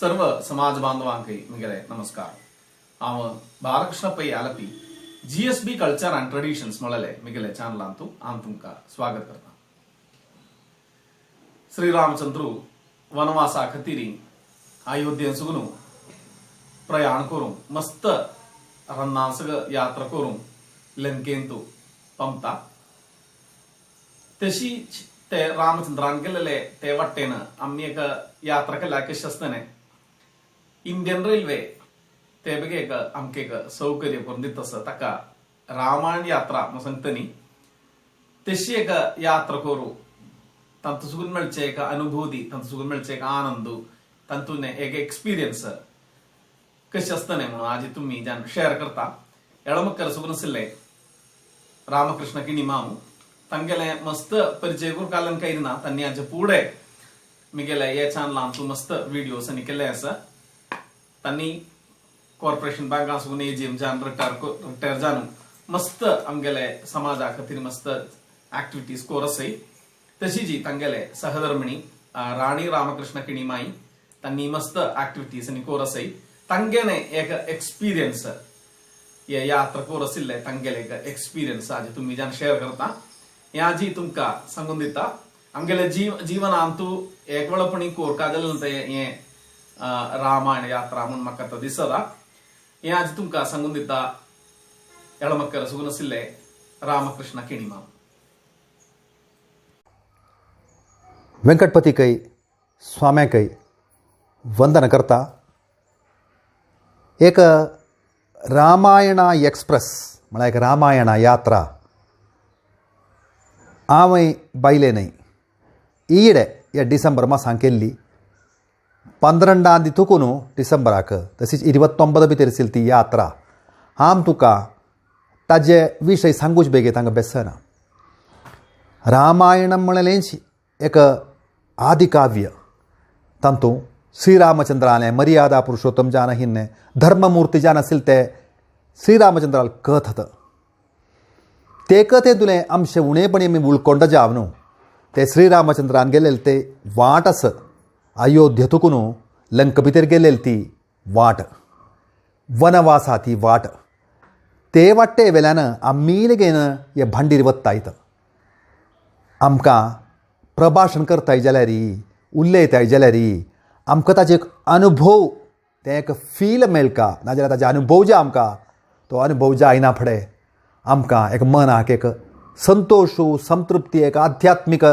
सर्व समाज बांधवांकೈ मुगेले नमस्कार। हांव बालकृष्ण पै Alleppey GSB culture end traditions म्हणले मुगेले चॅनलांतू हांव तुमका स्वागत करता। श्रीरामचंद्र वनवासा खातीर अयोध्येन सुगून प्रयाण करून मस्त रन्नासग यात्रा करून लंकेंतू पंपता तशी ते रामचंद्रान गेलेले ते वाटेन आम्ही एक यात्रा केल्या कशी असताना इंडियन रेल्वे ते बघे एक आमके एक सौकर्य करून दित तसं ताका रामायण यात्रा म्हणून सांगतनी तशी एक यात्रा करू तांतू सुगून मेळचे एक अनुभूती तांतू सुगून मेळचे एक आनंद तांतून एक एक्सपिरियन्स कशी असताना म्हणून आज तुम्ही जान शेअर करता एळमक्कर सुगून आशिल्ले रामकृष्ण किणीमाम तांगेले मस्त परिचय करून कालन करिना तांणी आज पुढे मुगेले हे चॅनलांतू मस्त व्हिडिओस आनी केले आसा। तांणी कॉर्पोरेशन बँका सुगून एजीएम जान रिटायर जावन मस्त आमगेले समाजा खातीर मस्त ऍक्टिव्हिटीज कोर आसाय। तशी जी तांगेले सहधर्मिणी राणी रामकृष्ण किणीमाई तांणी मस्त ऍक्टिव्हिटीज आनी कोर आसाय। तांगेने एक एक्सपिरियन्स ये यात्रा कोर आशिल्ले तांगेले एक एक्सपिरियन्स आज तुम्ही जान शेअर करता याजी तुमका सांगून दिता। आमगेले जीवनांतू एक वेळपणी कोर काजल हे रामायण यात्रा म्हणून म्हाका तो दिसता हे आज तुमका सांगून दिता एळमक्कर सुगून आशिल्ले रामकृष्ण किणीमाम। वेंकटपतीकै स्वाम्याकै वंदन करता। एक रामायणा एक्सप्रेस म्हळ्यार एक रामायणा यात्रा हांवें बायले न्हय ಈಡೆ ಡಿಸೆಂಬರ್ ಮಾಸ केल्ली 12 तुकून डिसेंबराक तशीच 29 भितर आशिल्ली ती यात्रा। हांव तुका ताजे विशय सांगूच बेगी तांकां बेसना। रामायण म्हणलेंच एक आदिकाव्य तांतू श्रीरामचंद्रालें मर्यादा पुरुषोत्तम जान हिन्ने धर्ममूर्ती जान आशिल्ले ते श्रीरामचंद्राल कथत ते कथेंतुलें अंश उणेपणी आमी उळकोंड जाव न्हू ते श्रीरामचंद्रान गेलेले ते वाट आस अयोध्या तुकून लंक भितर गेलेली ती वाट वनवासा ती वाट ते वाटे वेल्यान आमी लेगीन हे भांडीर वत्तायत आमकां प्रभाशण करताय जाल्यार उलयताय जाल्यार आमकां ताजे एक अनुभव ते एक फील मेळका नाजाल्यार ताजे अनुभव जे आमकां तो अनुभव जायना फुडें आमकां एक मनाक एक संतोष संतृप्ती एक आध्यात्मिक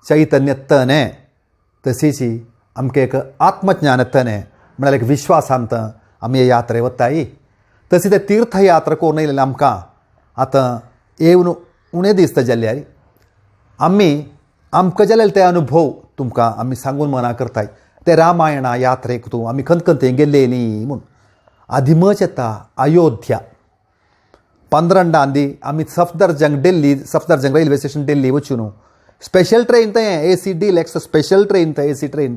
चैतन्य तने तशीच आमकां एक आत्मज्ञान तने म्हळ्यार एक विश्वासांत आमी हे यात्रे वताय। तशी ते तीर्थयात्रा करून येयलेले आमकां आतां येवन उणें दिसता जाल्यार आमकां जाल्यार ते अनुभव तुमकां आमी सांगून मना करताय। ते रामायणा यात्रेक तूं आमी खंय खंय थंय गेल्लेली म्हूण आदिमच येता अयोध्या 15 आमी सफदरजंग दिल्ली सफदरजंग रेल्वे स्टेशन दिल्ली वचून स्पेशल ट्रेन थंय AC डिलक्स स्पेशल ट्रेन थंय AC ट्रेन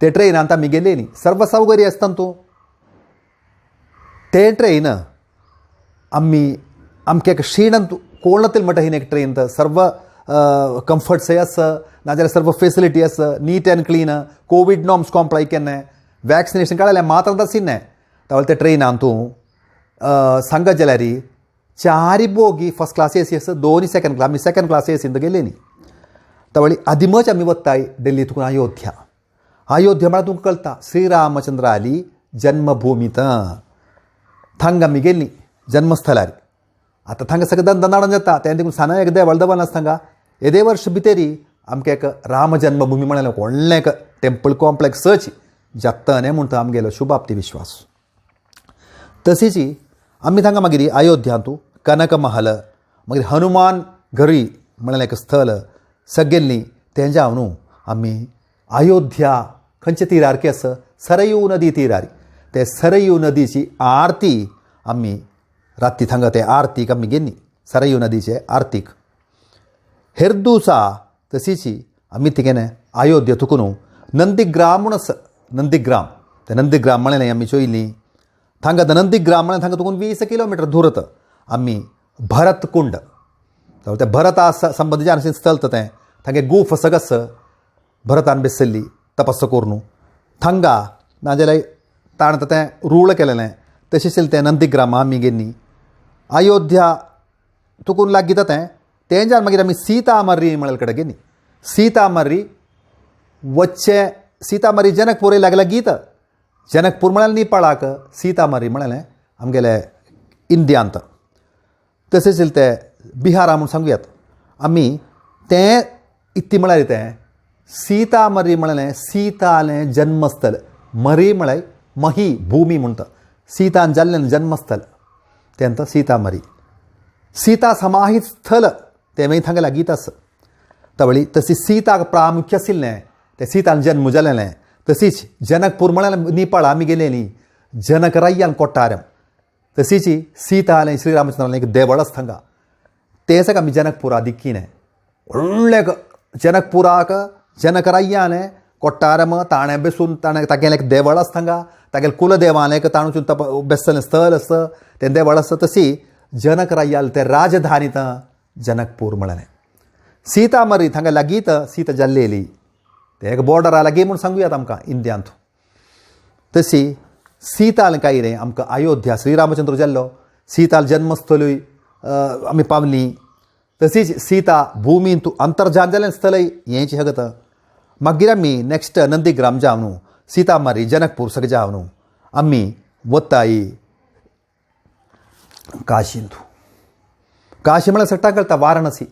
ते ट्रेनांत आमी गेल्लेली सर्व सौकर्य आसता तूं ते ट्रेन आमकां एक शीण कोळतील म्हणटा ही एक ट्रेन सर्व कम्फर्ट्सय आसा नाजाल्यार सर्व फेसिलिटी आसा neat and clean Covid norms comply केन्ने वॅक्सिनेशन काडलें मात्र तसिन्ने तावळे ते ट्रेनांत तूं सांगत जाल्यार 4 बोगी फर्स्ट क्लास AC आसा 2 सेकंड क्लास आमी सेकंड क्लास AC गेले न्ही तावळी आदिमच आमी वताय दिल्ली तुकून अयोध्या म्हळ्यार तुमकां कळटा श्रीरामचंद्राली जन्मभूमी थंग आमी गेल्ली जन्मस्थळार आतां थंग सगळें दनाडन जाता तें देखून साना एक देवळ दवरना आसता थंगा येदे वर्ष भितर आमकां एक राम जन्मभूमी म्हळ्यार व्हडलें एक टेंपल कॉम्प्लेक्सच जातलें म्हणटा आमगेलो शुभाप्ती विश्वास। तशीच आमी थंगा मागीर अयोध्यांतू कनक महल मागीर हनुमान गरी म्हळ्यार एक स्थळ सगळ्यांनी तें जावन आमी अयोध्या खंयचे तिरारकी आसा सरयू नदी तिरारी ते सरयू नदीची आरती आमी राती थंगा ते आरतीक आमी गेल्ली सरयू नदीचे आरतीक हेर दिवसा तशीच आमी तिगेन अयोध्या तुकून नंदीग्राम म्हणून आसा नंदीग्राम म्हळ्यार आमी चोयली थंगा नंदीग्राम म्हळ्यार थंगा तुकून 20 किलोमीटर दूरत आमी भरतकुंड ते भरता संबंधी जे आनी स्थळ तें थंगे गूफ सगस भरतान बेसल्ली तपस्स करून थंगा नाजाल्यार ताणें तें रूळ केलेलें तशेंच तें नंदीग्रामा आमी गेल्लीं अयोध्या तुकून लागीता तें जावन मागीर आमी सीतामर्री म्हळ्या कडेन गेलीं सीतामर्री वच्चे सीतामर्री जनकपूर लागला गीत जनकपूर म्हळ्यार नेपाळाक सीतामर्री म्हळ्यार आमगेले इंडियांत तशेंच ते बिहारा म्हूण सांगुयात आमी तें इत्ती म्हळ्यार तें सीतामर्री म्हळ्यार सीतालें जन्मस्थल मरी म्हळ्यार मही भूमी म्हणटा सीतान जाल्लें जन्मस्थल तेंत सीतामर्री सीता समाहीत स्थल तें मागीर थंय लागीत आसा तवळी तशी सीताक प्रामुख्य आशिल्लें तें सीतान जन्म जालेलें तशीच जनकपूर म्हळ्यार नेपाळ आमी गेलेलीं जनकराय्यान कोट्टारम तशीच सीतालें श्रीरामचंद्रालें एक देवळ आसा थंगा तेच आमी जनकपुरा दिक्कीने व्हडलें जनकपुराक जनकराय्यालें कोट्टारम ताणें बसून ताणें तागेलें एक देवळ आसा थंगा तागेलें कुलदेवालें ताणें वचून बेसलें स्थळ आसा तें देवळ आसा तशी जनकराय्याल तें राजधानीत जनकपूर म्हळें सीतामर्री थंगा लागीत सीता जाल्लेली ते एक बॉर्डरा लागीं म्हूण सांगुयात आमकां इंडियांत तशी सीताल काय रे आमकां अयोध्या श्रीरामचंद्र जाल्लो सीताल जन्मस्थळूय आमी पावलीं तशीच सीता भुमीन अंतर्जान जाल्लें स्थळय हेंच हगत मागीर आमी नेक्स्ट नंदीग्राम जावन सीतामर्री जनकपूर सगळें जावन आमी वताय काशींत काशी म्हळ्यार सट्टा करता वाराणसी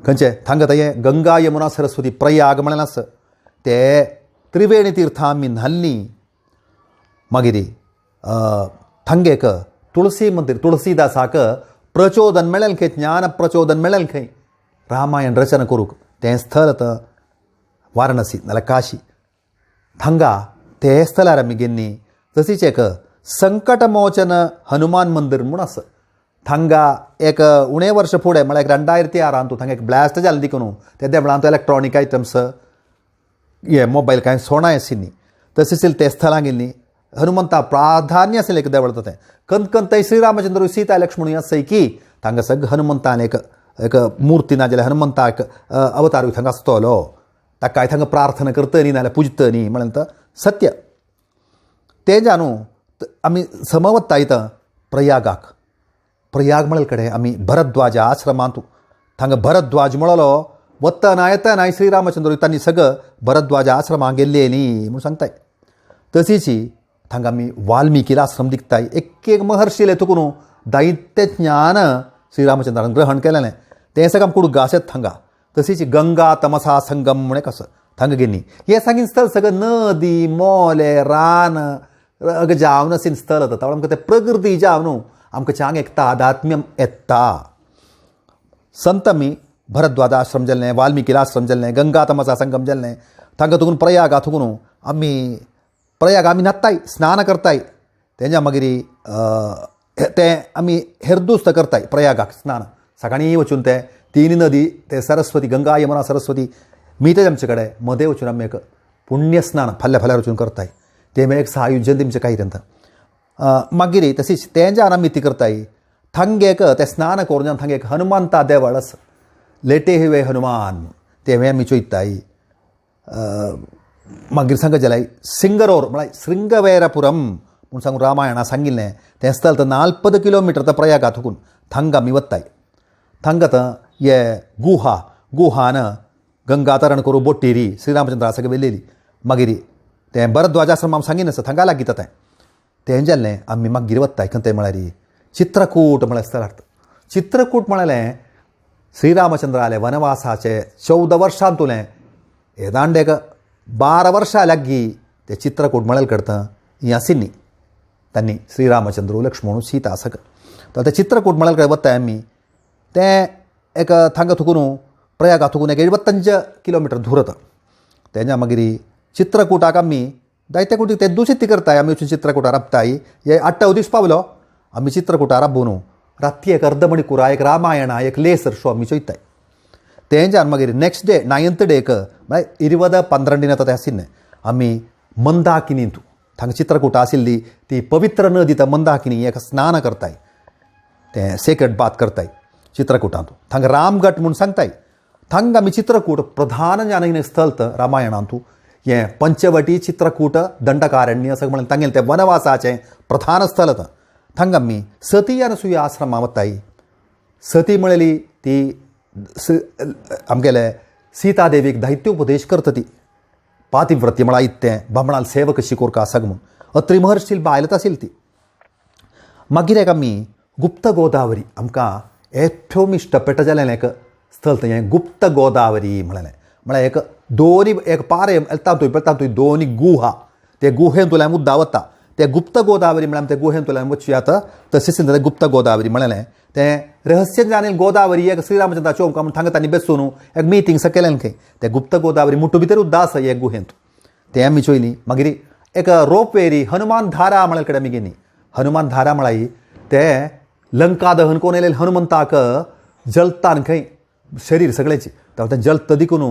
खंयचे थंगा थंय गंगा यमुना सरस्वती प्रयाग म्हळ्यार आसा ते त्रिवेणी तीर्थां आमी न्हाल्लीं मागीर थंगेक तुळसी मंदिर तुळसीदासाक प्रचोदन मेळ्ळें खंय ज्ञान प्रचोदन मेळ्ळें खंय रामायण रचना करूंक तें स्थळ वाराणसी नाल्यार काशी थंगा ते स्थळार आमी गेल्लीं तशीच एक संकटमोचन हनुमान मंदिर म्हूण आसा थंगा एक उणे वर्ष फुडें म्हळ्यार 2006 थंगा एक ब्लास्ट जालें देखून त्या देवळांत इलेक्ट्रॉनीक आयटम्स हे मोबायल कांय सोणाय आशिल्लीं तशेंच ते स्थळां गेल्लीं हनुमंता प्राधान्य आशिल्लें एक देवळ तें कन थंय श्रीरामचंद्र सीता लक्ष्मण आसाय की थंगा सगळें हनुमंतान एक मुर्ती ना जाल्यार हनुमंताक अवतारूय थंगा आसतलो ताकाय थंगा प्रार्थना करतली नाल्यार पुजतली म्हणून सत्य तें जाणू आमी समवत्तायत प्रयागाक प्रयाग म्हळ्या कडेन आमी भरद्वाज आश्रमांत थंगा भरद्वाज म्हणलो वतना येतना श्रीरामचंद्र तांणी सगळं भरद्वाज आश्रमांत गेल्लीं म्हूण सांगताय तशीच थंगा आमी वाल्मिकी आश्रम दिखताय एक महर्शीले तुकून दैत्य ज्ञान श्रीरामचंद्रान ग्रहण केलेलें तें सगळें आमकां कुडूक आसात थंगा तशीच गंगा तमसा संगम म्हण कसं थंगा गेल्लीं हें सांगीन स्थळ सगळें नदी मोले रान जावन आशिल्लें स्थळ आतां आमकां तें प्रकृती जावन आमकां चांग एक तादात्म्यम येता संत आमी भरद्वाज आश्रम जाल्लें वाल्मिकी आश्रम जाल्लें गंगा तमसा संगम जाल्लें थंगा तुकून प्रयागा तुकून आमी न्हाताय स्नान करताय तेच्या मागीर तें आमी हेरदुस्त करताय प्रयागाक स्नान सकाळीं वचून ते तीन नदी ते सरस्वती गंगा यमुना सरस्वती मीत आमचे कडेन मदें वचून आमी एक पुण्य स्नान फाल्यां वचून करताय ते मागीर एक सायुज्य तेमचें काही तेंत मागीर तशीच तें जावन आमी ती करताय थंगेक तें स्नान करून थंगे एक हनुमंता देवळ आसा लेटे हिवे हनुमान तें आमी चोयताय मागीर सांगत जाल्यार सिंगरोर म्हळ्यार श्रृंगवेरपुरम म्हूण सांगून रामायणां सांगिल्लें तें स्थळ 40 किलोमिटर प्रयागा थकून थंगा आमी वताय थंगा हे गुहान गंगा तरण करूं बोट्टेरी श्रीरामचंद्रा सगळें वेल्लेली मागीर तें भरद्वाज आश्रम आमी सांगिन आसा थंगा लागीत तें जाल्लें आमी मागीर वताय खंय तें म्हळ्यार चित्रकूट म्हळ्यार स्थळ चित्रकूट म्हळ्यार श्रीरामचंद्राले वनवासाचे 14 वर्सां तुलें हे दांडेक 12 वर्सां लागीं ते चित्रकूट म्हळ्यार करता ही आशिल्लीं तांणी श्रीरामचंद्र लक्ष्मण सीता सगळें तर ते चित्रकूट म्हळ्यार कडेन वताय आमी तें एक थंगा थकून प्रयागा थकून एक 75 किलोमिटर दूर वता तेच्या मागीर चित्रकूटाक आमी जायते कुटी ते दुसरी करताय आमी वचून चित्रकूटार राबताय हे 8 दीस पावलो आमी चित्रकूटार राबून राती एक अर्धमणिकुरा एक रामायणा एक लेसर शो आमी चोयताय तें जावन मागीर नेक्स्ट डे 9th डेक म्हळ्यार 20-12 तें आशिल्लें आमी मंदाकिनींत थंगा चित्रकूट आशिल्ली ती पवित्र नदी मंदाकिनी एक स्नान करताय तें सेक्रेड बात करताय चित्रकूटांत थंगा रामगट म्हूण सांगताय थंगा आमी चित्रकूट प्रधान जान स्थळ रामायणांत हें पंचवटी चित्रकूट दंडकारण्य असं म्हणून तांगेलें तें वनवासाचें प्रधान स्थळ थंग आमी सती अनसुया आश्रमा वताय सती म्हळेली ती आमगेले सीतादेवीक दैत्योपदेश करता ती पातिव्रत्य म्हळ्यार इत्तें बामणाल सेवा कशी कोरका आसाक म्हूण अत्री महर्शील बायलत आशिल्ली ती मागीर एक आमी गुप्त गोदावरी आमकां ഏറ്റവും ഇഷ്ടപ്പെട്ട जालें एक स्थळ थंय गुप्त गोदावरी म्हळ्यार एक दोनी एक पारे येता थंय दोनी गुहा ते गुहेंतल्यान मुद्दा वता ते गुप्त गोदावरी म्हळ्यार ते गुहेंतल्यान वचुयात तशेंच ते गुप्त गोदावरी म्हळेलें तें रहस्य जाणील गोदावरी एक श्रीरामचंद्राच्या ओमकार म्हणून तांणी बसून एक मिटींग सो केलें खंय ते गुप्त गोदावरी मुठू भितर उद्दा आसा एक गुहेंत तें आमी चोयलीं मागीर एक रोपवेरी हनुमान धारा म्हळ्या कडेन आमी गेलीं हनुमान धारा म्हळ्यार ते लंका दहन कोण येयलें हनुमंताक जलतान खंय शरीर सगळेंची तें जलत देखून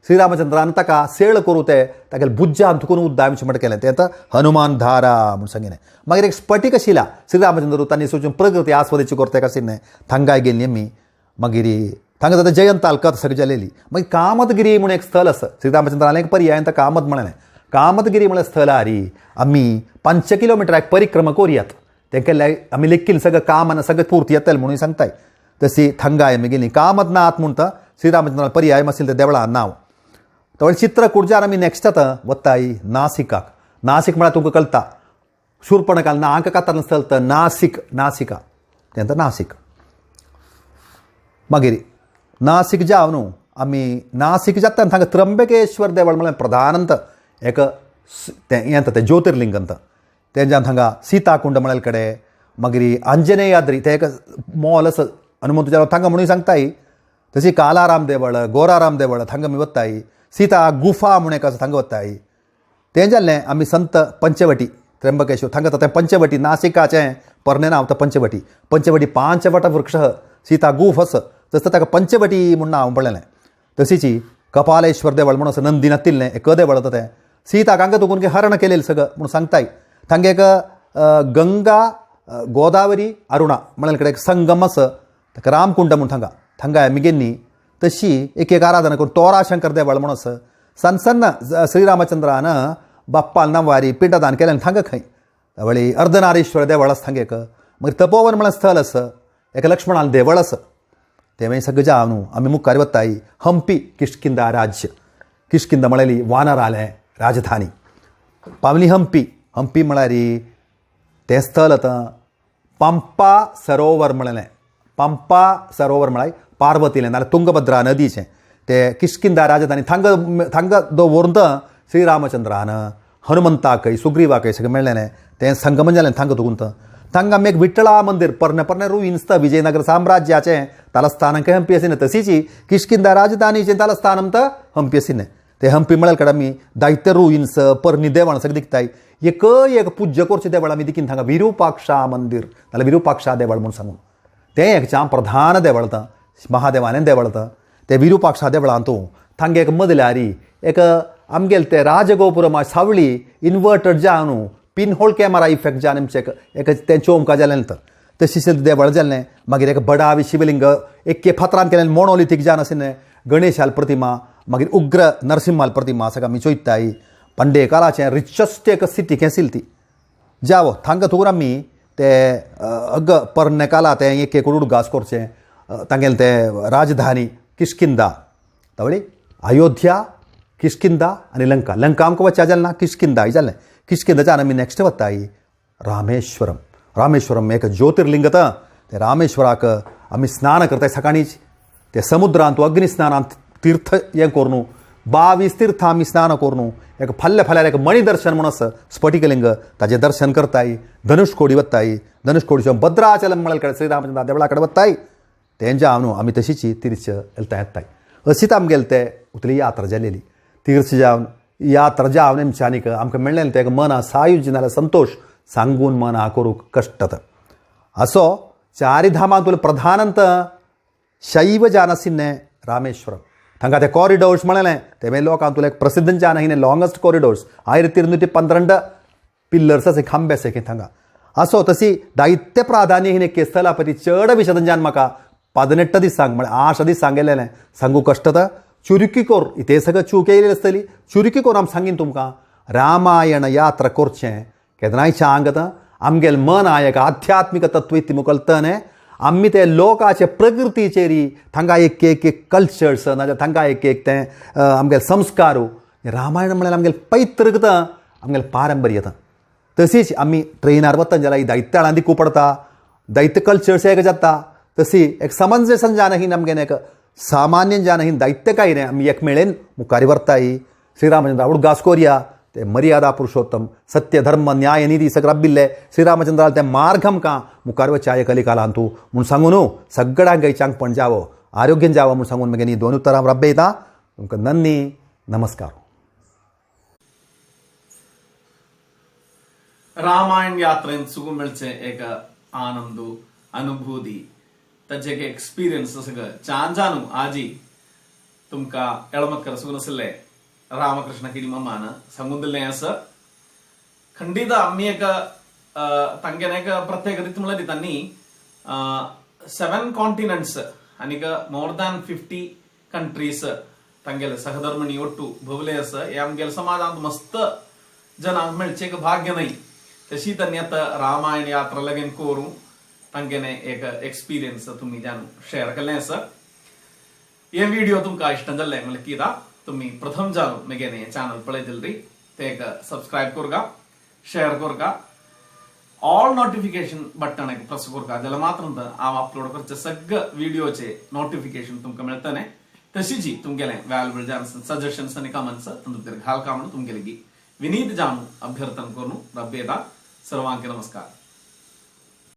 श्रीरामचंद्रान ताका सेळ करूं ते तागेले बुज्जान थुकून उद्दा अशें म्हणटा केलें तें हनुमान धारा म्हूण सांगिलें मागीर एक स्फटीक आशिल्ला श्रीरामचंद्र तांणी सोचून प्रगती आस्वादची कोरतेक आशिल्लें थंगाय गेल्लीं आमी मागीर थंगा जाता जयंताल कथ सगळी जालेली मागीर कामतगिरी म्हूण एक स्थळ आसा श्रीरामचंद्रान एक पर्याय ताका कामत म्हळें कामतगिरी म्हळ्यार स्थळारी आमी 5 किलोमिटराक परिक्रमा करुयात तें केल्ले आमी लेखील सगळें काम आनी सगळें पूर्ती येतलें म्हणून सांगताय तशी थंगाय आमी गेलीं कामतनाथ म्हणटा श्रीरामचंद्रान पर्याय आशिल्लें त्या देवळां नांव तो चित्रकूटच्यान आमी नेक्स्ट आतां वताय नासिकाक नासिक म्हळ्यार तुमकां कळटा शूर्पणखाल नाक कातरलें स्थळ तर नासिका तें नासिक मागीर नासिक जावन न्हू आमी नासिक जाता थंगा त्र्यंबकेश्वर देवळ म्हळ्यार प्रधानंत एक तें येता तें ज्योतिर्लिंगंत तेंच्यान थंगा सीताकुंड म्हळ्यार कडेन मागीर आंजनेयाद्री तें एक मॉल आसा हनुमंतुच्या थंगा म्हणून सांगताय तशी कालाराम देवळ गोराराम देवळ थंगा आमी वताय सीता गुफा म्हूण एक आसा थंगा वताय तें जाल्लें आमी संत पंचवटी त्र्यंबकेश्वर थंगा तें पंचवटी नासिकाचें परणे नांव तो पंचवटी 5 वट वृक्ष सीता गुफ आसा तसं ताका पंचवटी म्हूण नांव पडलेलें तशीच कपालेश्वर देवळ म्हणून आसा नंदीन आतिल्लें एक देवळ आसा तें सीताक हांगा तुकून हरण केलेलें सगळं म्हणून सांगताय थंगा एक गंगा गोदावरी अरुणा म्हळ्यार कडेन एक संगम आसा ताका रामकुंड म्हणून थंगा आमी गेल्लीं तशी एक आराधना करून तोरा शंकर देवळ म्हणून आसा सन्न श्रीरामचंद्रान बाप्पाल नवारी पिंडदान केलें थंगा खंय वळी अर्धनारीश्वर देवळ आसा थंगा एक मागीर तपोवन म्हळ्यार स्थळ आसा एक लक्ष्मणाल देवळ आसा ते मागीर सगळें जावन आमी मुखार वताय हंपी किष्किंदा राज्य किष्किंदा म्हळ्यार वानरालें राजधानी पावली हंपी म्हळ्यार तें स्थळ आतां पंपा सरोवर म्हळेलें पंपा सरोवर म्हळ्यार पार्वतीलें नाल्यार तुंगभद्रा नदीचें तें किष्किंदा राजधानी थंगा दवरून श्रीरामचंद्रान हनुमंताकय सुग्रीवाकय सगळें मेळ्ळें तें संगमन जालें थंगा तुकून थंगा आमी एक विठ्ठला मंदिर परणे रुइन्स विजयनगर साम्राज्याचें तलस्थानक हंपी आशिल्लें तशीच किष्किंदा राजधानीचें तलस्थानम हंपी आशिल्लें ते हंपी म्हळ्यार कडेन आमी जायते रुइन्स परणी देवळां सगळीं दिखताय एक पूज्य करचें देवळ आमी देखीन थंगा विरुपाक्षा मंदिर नाल्यार विरुपाक्षा देवळ म्हूण सांगून तें एक प्रधान देवळ महादेवालें देवळ ते विरुपाक्षा देवळांत थंगा एक मदल्यारी एक आमगेले ते राजगोपुरम सावळी इन्वर्टर जावन पिन होल कॅमेरा इफेक्ट जावन आमचे एक तें चोमका जालें तशीच देवळ जाल्लें मागीर एक बडावी शिवलिंग एक फातरान केलें मोनोलिथीक जावन आशिल्लें गणेशाल प्रतिमा मागीर उग्र नरसिंहाल प्रतिमा सगळें आमी चोयताय पंडे काळाचें रिचस्ट एक सिटी आशिल्ली ती जावो थंगा थोर आमी ते परणे काला तें एक उडगास करचें तांगेलें तें राजधानी किष्किंदा तावळी अयोध्या किष्किंदा आनी लंका आमकां वचचें जालें ना किष्किंदाय जालें किष्किंदाच्यान आमी नेक्स्ट वताय रामेश्वरम एक ज्योतिर्लिंग ते रामेश्वराक आमी स्नान करताय सकाळींच ते समुद्रांत अग्निस्नानांत तीर्थ हें करून 22 तीर्थां आमी स्नान करून एक फाल्यार एक मणिदर्शन म्हणून आसा स्फटिकलिंग ताजें दर्शन करताय धनुष्कोडी वताय धनुष्कोडीचो भद्राचलम म्हळ्यार श्रीरामचंद्रा देवळा कडेन वताय तें जावन आमी तशीच तीर्थ येताय अशीच आमगेलें ते उतली यात्रा जालेली तीर्थ जावन यात्रा जावन आमच्यानीक आमकां मेळ्ळें तें मना सायुज्य नाल्यार संतोष सांगून मना करूंक कश्टत असो चारी धामांतूल प्रधानंत शैव जान आशिल्लें रामेश्वरम थंगा ते कॉरिडोर्स म्हळेलें ते मागीर लोकांतूल एक प्रसिद्ध जान हिने लॉंगस्ट कॉरिडोर्स 1212 पिल्लर्स आसा खांबे आसा थंगा असो तशी दायित्य प्राधान्य हिने केस्थलापती चड विशद जान म्हाका 18 दिसांक म्हळ्यार 8 दीस सांगलेलें सांगू कश्टत चुरुकीकोर इथे सगळं चुकेली असतली चुरुकीकोर आम सांगीन तुमकां रामायण यात्रा करचें केदनाय सांगत आमगेल मन आयक आध्यात्मिक तत्व इति मुकलतने आम्ही ते लोकाचे प्रकृतीचेरी थांगा एक एक कल्चर्स नाजाल्यार थांगा एक ते आमगेले संस्कारू रामायण म्हळ्यार आमगेले पैतृकत आमगेले पारंपर्यत तशीच आमी ट्रेनार वता जाल्यार ही दैत्याळां दिकू पडटा दैत्य कल्चर्स एक जाता तशी एक समंजसन जानहीन आमगेन एक सामान्य जानहीन दैत्यकाय रे आमी एक मेळेन मुखारी व्हरताय श्रीरामचंद्र उडगास कोरया ते मर्यादा पुरुषोत्तम सत्य धर्म न्याय निधी सगळं राबिल्ले श्रीरामचंद्राल ते मार्ग आमकां मुखार वचाय कलिकालांत तूं म्हूण सांगून सगळ्यांक गैचांकपण जावो आरोग्यान जावो म्हूण सांगून मागीर ही दोन उतरां राबयता तुमकां नन्नी नमस्कार रामायण यात्रेन सुगू मेळचे एक आनंद अनुभूती ताचे एक एक्सपिरियन्स सगळं छान जाणू आजी तुमकां एळमकर सुगून आसले रामकृष्ण किरी मम्मान सांगून दिलें असं खंडीत आम्ही एक तांगेन एक प्रत्येक रीत म्हणल्यार तांणी 7 कॉन्टिनेंट्स आनीक मोर दॅन 50 कंट्रीज तांगेले सहधर्मणी ಒಟ್ಟು भोवले असं हे आमगेले समाजांत मस्त जनांक मेळचे एक भाग्य नाही तशी त्यांनी आता रामायण यात्रा लगेन करू तांगेने एक एक्सपिरियन्स तुम्ही जाणू शेअर केलें असं हे व्हिडिओ तुमकां इश्ट जाल्ले म्हणल्यार कित्याक तुम्ही प्रथम जाणून मेगेने चॅनल पळयतली ते एक सबस्क्राईब करगा शेअर करगा ऑल नोटिफिकेशन बटन एक प्रेस करगा जाल्यार मात्र हांव अपलोड करचे सगळे व्हिडिओचे नोटिफिकेशन तुमकां मेळटले तशीच तुमगेले वॅल्युएबल जानसन सजेशन्स आनी कमेंट्स तुमचे घालका म्हणून तुमगेले विनीत जाणू अभ्यर्थन करून रब्बेदा सर्वांक नमस्कार.